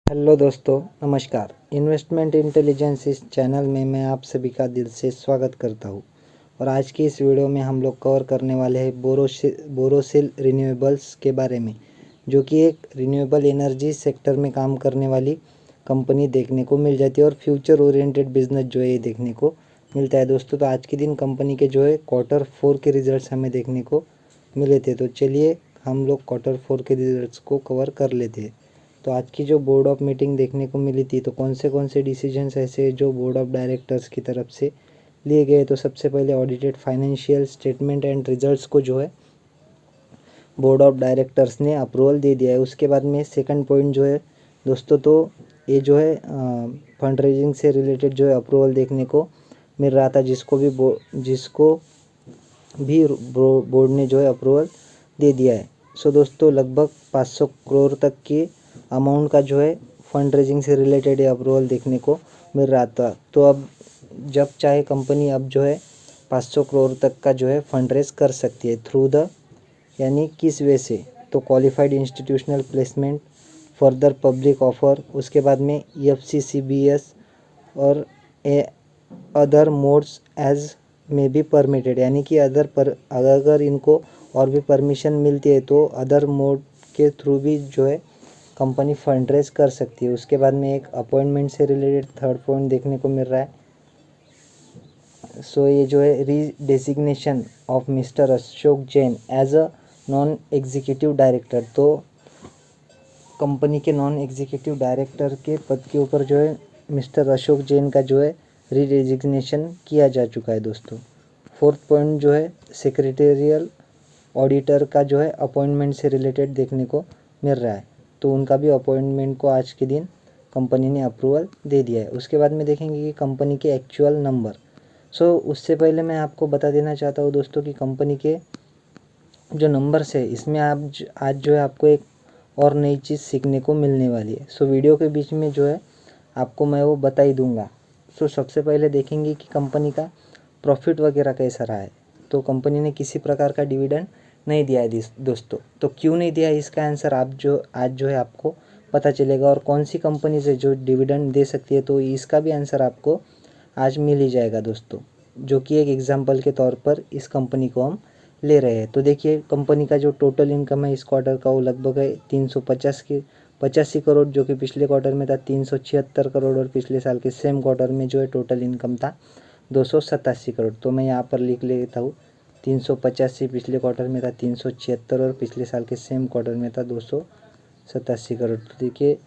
Hello दोस्तों, नमस्कार। Investment intelligence इस चैनल में मैं आप सभी का दिल से स्वागत करता हूं। और आज की इस वीडियो में हम लोग कवर करने वाले हैं बोरोसिल रिन्यूएबल्स के बारे में, जो कि एक रिन्यूएबल एनर्जी सेक्टर में काम करने वाली कंपनी देखने को मिल जाती है और फ्यूचर ओरिएंटेड बिजनेस जो है ये देखने को मिलता है दोस्तों। तो आज के दिन कंपनी के जो है Q4 के रिजल्ट्स हमें देखने को मिले थे। तो चलिए हम लोग Q4 के रिजल्ट्स को कवर कर लेते हैं। तो आज की जो बोर्ड ऑफ मीटिंग देखने को मिली थी, तो कौन से डिसीजंस ऐसे जो बोर्ड ऑफ डायरेक्टर्स की तरफ से लिए गए। तो सबसे पहले audited financial statement and results को जो है बोर्ड ऑफ डायरेक्टर्स ने अप्रूवल दे दिया है। उसके बाद में सेकंड पॉइंट जो है दोस्तों, तो ये जो है फंड रेजिंग से रिलेटेड जो है अप्रूवल देखने को मिल रहा था, जिसको भी बोर्ड ने जो है अप्रूवल दे दिया है। सो दोस्तों, लगभग 500 करोड़ तक की अमाउंट का जो है फंड रेजिंग से रिलेटेड अप्रूवल देखने को मिल रहा था। तो अब जब चाहे कंपनी अब जो है 500 करोड़ तक का जो है फंड रेज कर सकती है थ्रू द, यानी किस वे से, तो qualified institutional placement, further public offer, उसके बाद में FCCBS और अदर मोड्स एज में भी परमिटेड, यानी कि अगर इनको और भी परमिशन मिलती है तो अदर मोड के थ्रू भी जो है कंपनी फंड रेज कर सकती है। उसके बाद में एक अपॉइंटमेंट से रिलेटेड थर्ड पॉइंट देखने को मिल रहा है। सो ये जो है redesignation of mister Ashok Jain as a non executive director. तो कंपनी के नॉन एग्जीक्यूटिव डायरेक्टर के पद के ऊपर जो है मिस्टर अशोक जैन का जो है रीडेजिग्नेशन किया जा चुका है दोस्तों। फोर्थ पॉइंट जो है सेक्रेटेरियल ऑडिटर का जो है अपॉइंटमेंट से रिलेटेड देखने को मिल रहा है। तो उनका भी अपॉइंटमेंट को आज के दिन कंपनी ने अप्रूवल दे दिया है। उसके बाद में देखेंगे कि कंपनी के एक्चुअल नंबर। सो उससे पहले मैं आपको बता देना चाहता हूँ दोस्तों कि कंपनी के जो नंबर्स है, इसमें आज जो है आपको एक और नई चीज़ सीखने को मिलने वाली है। सो वीडियो के बीच में जो है आपको मैं वो बता ही दूंगा। सो सबसे पहले देखेंगे कि कंपनी का प्रॉफिट वगैरह कैसा रहा है। तो कंपनी ने किसी प्रकार का डिविडेंड नहीं दिया है दोस्तों। तो क्यों नहीं दिया है, इसका आंसर आज जो है आपको पता चलेगा। और कौन सी कंपनी से जो डिविडेंड दे सकती है, तो इसका भी आंसर आपको आज मिल ही जाएगा दोस्तों, जो कि एक एग्जांपल के तौर पर इस कंपनी को हम ले रहे हैं। तो देखिए, कंपनी का जो टोटल इनकम है इस क्वार्टर का, वो लगभग है 385 करोड़, जो कि पिछले क्वार्टर में था 376 करोड़, और पिछले साल के सेम क्वार्टर में जो है टोटल इनकम था 287 करोड़। तो मैं यहाँ पर लिख लेता हूँ 385 पिछले क्वार्टर में था 376, और पिछले साल के सेम क्वार्टर में था 287 करोड़। तो देखिए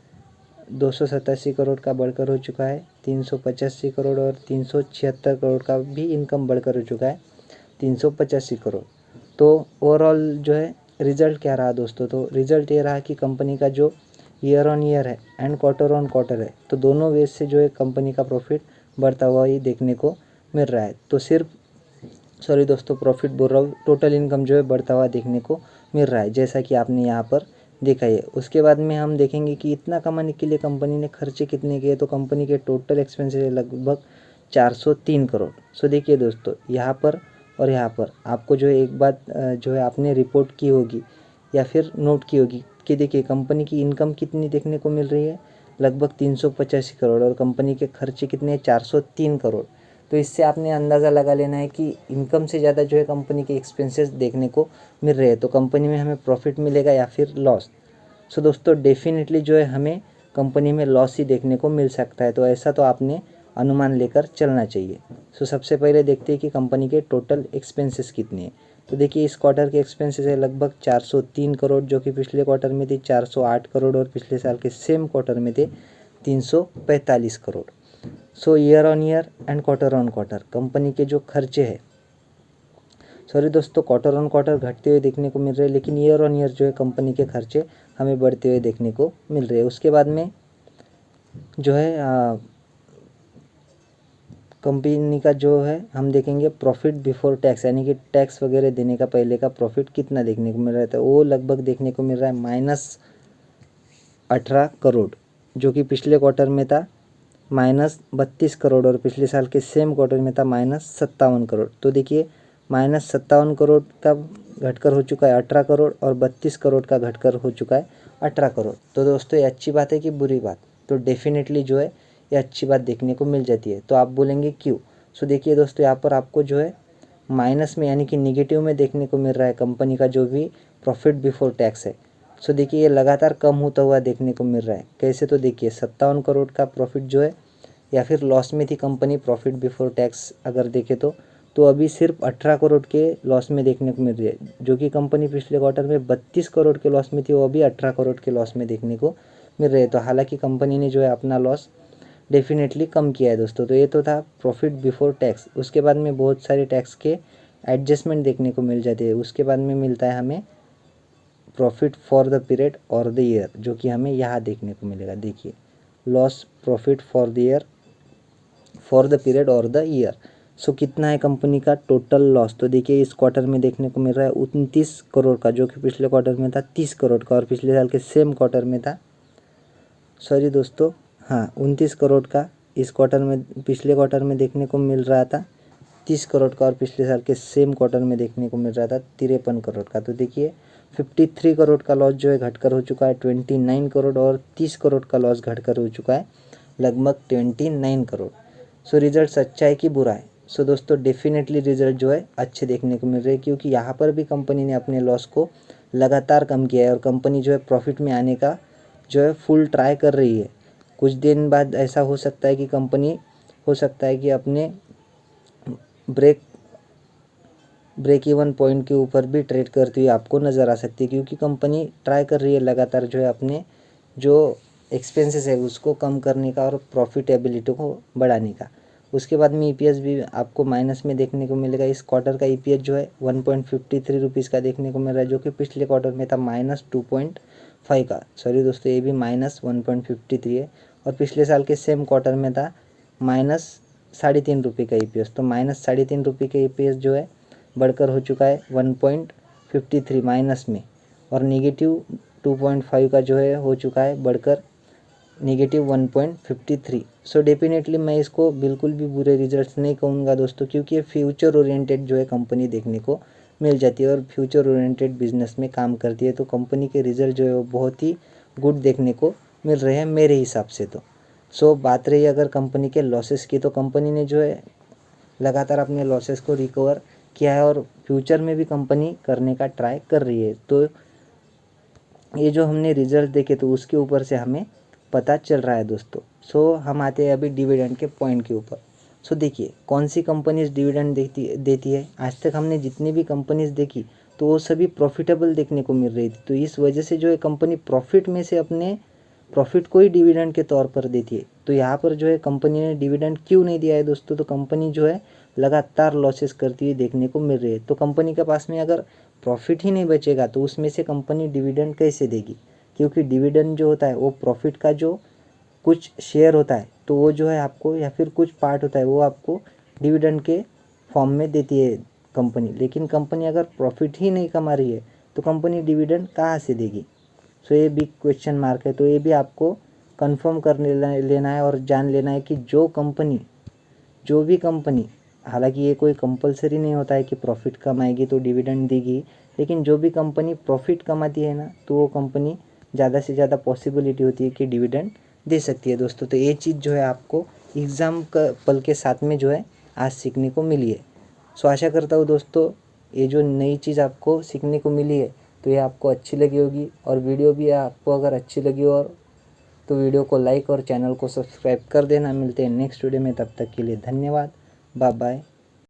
287 करोड़ का बढ़कर हो चुका है 385 करोड़, और 376 करोड़ का भी इनकम बढ़कर हो चुका है 385 करोड़। तो ओवरऑल जो है रिजल्ट क्या रहा दोस्तों, तो रिजल्ट ये रहा कि कंपनी का जो ईयर ऑन ईयर है एंड क्वार्टर ऑन क्वार्टर है, तो दोनों वेज से जो है कंपनी का प्रॉफिट बढ़ता हुआ ही देखने को मिल रहा है। तो सॉरी दोस्तों, प्रॉफिट बोल रहा हूँ, टोटल इनकम जो है बढ़ता हुआ देखने को मिल रहा है, जैसा कि आपने यहाँ पर देखा है। उसके बाद में हम देखेंगे कि इतना कमाने के लिए कंपनी ने खर्चे कितने किए। तो कंपनी के टोटल एक्सपेंसेस लगभग 403 करोड़। सो देखिए दोस्तों, यहाँ पर और यहाँ पर आपको जो है एक बात जो है आपने रिपोर्ट की होगी या फिर नोट की होगी कि देखिए कंपनी की इनकम कितनी देखने को मिल रही है, लगभग 385 करोड़, और कंपनी के खर्चे कितने, 403 करोड़। तो इससे आपने अंदाज़ा लगा लेना है कि इनकम से ज़्यादा जो है कंपनी के एक्सपेंसेस देखने को मिल रहे हैं। तो कंपनी में हमें प्रॉफिट मिलेगा या फिर लॉस। सो दोस्तों, डेफिनेटली जो है हमें कंपनी में लॉस ही देखने को मिल सकता है। तो ऐसा तो आपने अनुमान लेकर चलना चाहिए। सो सबसे पहले देखते हैं कि कंपनी के टोटल एक्सपेंसेस कितने हैं। तो देखिए इस क्वार्टर के एक्सपेंसेस है लगभग 403 करोड़, जो कि पिछले क्वार्टर में थे 408 करोड़, और पिछले साल के सेम क्वार्टर में थे 345 crore. So year on year and quarter on quarter company के जो खर्चे हैं, सॉरी दोस्तों, क्वार्टर ऑन क्वार्टर घटते हुए देखने को मिल रहे हैं, लेकिन ईयर ऑन ईयर जो है कंपनी के खर्चे हमें बढ़ते हुए देखने को मिल रहे हैं। उसके बाद में जो है कंपनी का जो है हम देखेंगे प्रॉफिट बिफोर टैक्स, यानी कि टैक्स वगैरह देने का पहले का प्रॉफिट कितना देखने को मिल रहा है। तो वो लगभग देखने को मिल रहा है -18 करोड़, जो कि पिछले क्वार्टर में था -32 करोड़, और पिछले साल के सेम क्वार्टर में था -57 करोड़। तो देखिए -57 करोड़ का घटकर हो चुका है 18 करोड़, और 32 करोड़ का घटकर हो चुका है 18 करोड़। तो दोस्तों, ये अच्छी बात है कि बुरी बात, तो डेफिनेटली जो है ये अच्छी बात देखने को मिल जाती है। तो आप बोलेंगे क्यों? सो देखिए दोस्तों, यहाँ पर आपको जो है माइनस में यानी कि निगेटिव में देखने को मिल रहा है कंपनी का जो भी प्रॉफिट बिफोर टैक्स है। सो देखिए ये लगातार कम होता हुआ देखने को मिल रहा है। कैसे? तो देखिए 57 करोड़ का प्रॉफिट जो है या फिर लॉस में थी कंपनी प्रॉफिट बिफोर टैक्स अगर देखें तो अभी सिर्फ 18 करोड़ के लॉस में देखने को मिल रही है। जो कि कंपनी पिछले क्वार्टर में 32 करोड़ के लॉस में थी, वो अभी 18 करोड़ के लॉस में देखने को मिल रही है। तो हालांकि कंपनी ने जो है अपना लॉस डेफिनेटली कम किया है दोस्तों। तो ये तो था प्रॉफिट बिफोर टैक्स। उसके बाद में बहुत सारे टैक्स के एडजस्टमेंट देखने को मिल जाते हैं। उसके बाद में मिलता है हमें प्रॉफिट फॉर द पीरियड और द ईयर, जो कि हमें यहाँ देखने को मिलेगा। देखिए loss profit for the year, for the period और द ईयर। सो कितना है कंपनी का टोटल लॉस? तो देखिए इस क्वार्टर में देखने को मिल रहा है 29 करोड़ का, जो कि पिछले क्वार्टर में था 30 करोड़ का और पिछले साल के सेम क्वार्टर में था, सॉरी दोस्तों, हाँ 29 करोड़ का इस क्वार्टर में, पिछले क्वार्टर में देखने को मिल रहा था 30 करोड़ का और पिछले साल के सेम क्वार्टर में देखने को मिल रहा था 53 करोड़ का। तो देखिए 53 करोड़ का लॉस जो है घटकर हो चुका है 29 करोड़ और 30 करोड़ का लॉस घटकर हो चुका है लगभग 29 करोड़। सो रिजल्ट अच्छा है कि बुरा है? सो दोस्तों डेफिनेटली रिजल्ट जो है अच्छे देखने को मिल रहे हैं, क्योंकि यहाँ पर भी कंपनी ने अपने लॉस को लगातार कम किया है और कंपनी जो है प्रॉफिट में आने का जो है फुल ट्राई कर रही है। कुछ दिन बाद ऐसा हो सकता है कि कंपनी हो सकता है कि अपने ब्रेक इवन पॉइंट के ऊपर भी ट्रेड करती हुई आपको नज़र आ सकती है, क्योंकि कंपनी ट्राई कर रही है लगातार जो है अपने जो एक्सपेंसेस है उसको कम करने का और प्रॉफिटेबिलिटी को बढ़ाने का। उसके बाद में ईपीएस भी आपको माइनस में देखने को मिलेगा। इस क्वार्टर का ईपीएस जो है 1.53 रुपीज़ का देखने को मिल रहा है, जो कि पिछले क्वार्टर में था -2.5 का। सॉरी दोस्तों, ये भी -1.53 है और पिछले साल के सेम क्वार्टर में था -3.5 का ईपीएस। तो -3.5 का ईपीएस जो है बढ़कर हो चुका है 1.53 माइनस में, और नेगेटिव 2.5 का जो है हो चुका है बढ़कर -1.53। सो डेफिनेटली मैं इसको बिल्कुल भी बुरे रिजल्ट्स नहीं कहूँगा दोस्तों, क्योंकि ये फ्यूचर ओरिएंटेड जो है कंपनी देखने को मिल जाती है और फ्यूचर ओरिएंटेड बिजनेस में काम करती है। तो कंपनी के रिजल्ट जो है वो बहुत ही गुड देखने को मिल रहे हैं मेरे हिसाब से तो। सो बात रही अगर कंपनी के लॉसेस की, तो कंपनी ने जो है लगातार अपने लॉसेस को रिकवर किया है और फ्यूचर में भी कंपनी करने का ट्राई कर रही है। तो ये जो हमने रिजल्ट देखे तो उसके ऊपर से हमें पता चल रहा है दोस्तों। सो हम आते हैं अभी डिविडेंड के पॉइंट के ऊपर। सो देखिए कौन सी कंपनीज डिविडेंड देती है। आज तक हमने जितनी भी कंपनीज देखी तो वो सभी प्रॉफिटेबल देखने को मिल रही थी। तो इस वजह से जो है कंपनी प्रॉफिट में से अपने प्रॉफिट को ही डिविडेंड के तौर पर देती है। तो यहाँ पर जो है कंपनी ने डिविडेंड क्यों नहीं दिया है दोस्तों? तो कंपनी जो है लगातार लॉसेस करती हुई देखने को मिल रही है। तो कंपनी के पास में अगर प्रॉफिट ही नहीं बचेगा तो उसमें से कंपनी डिविडेंड कैसे देगी? क्योंकि डिविडेंड जो होता है वो प्रॉफिट का जो कुछ शेयर होता है तो वो जो है आपको, या फिर कुछ पार्ट होता है वो आपको डिविडेंड के फॉर्म में देती है कंपनी। लेकिन कंपनी अगर प्रॉफिट ही नहीं कमा रही है तो कंपनी डिविडेंड कहाँ से देगी? सो ये बिग क्वेश्चन मार्क है। तो ये भी आपको कंफर्म कर लेना है और जान लेना है कि जो भी कंपनी, हालांकि ये कोई कंपलसरी नहीं होता है कि प्रॉफिट कमाएगी तो डिविडेंड देगी, लेकिन जो भी कंपनी प्रॉफिट कमाती है ना तो वो कंपनी ज़्यादा से ज़्यादा पॉसिबिलिटी होती है कि डिविडेंड दे सकती है दोस्तों। तो ये चीज़ जो है आपको एग्ज़ाम का पल के साथ में जो है आज सीखने को मिली है। सो आशा करता हूँ दोस्तों ये जो नई चीज़ आपको सीखने को मिली है तो ये आपको अच्छी लगी होगी, और वीडियो भी आपको अगर अच्छी लगी हो तो वीडियो को लाइक और चैनल को सब्सक्राइब कर देना। मिलते हैं नेक्स्ट वीडियो में, तब तक के लिए धन्यवाद, बाय बाय।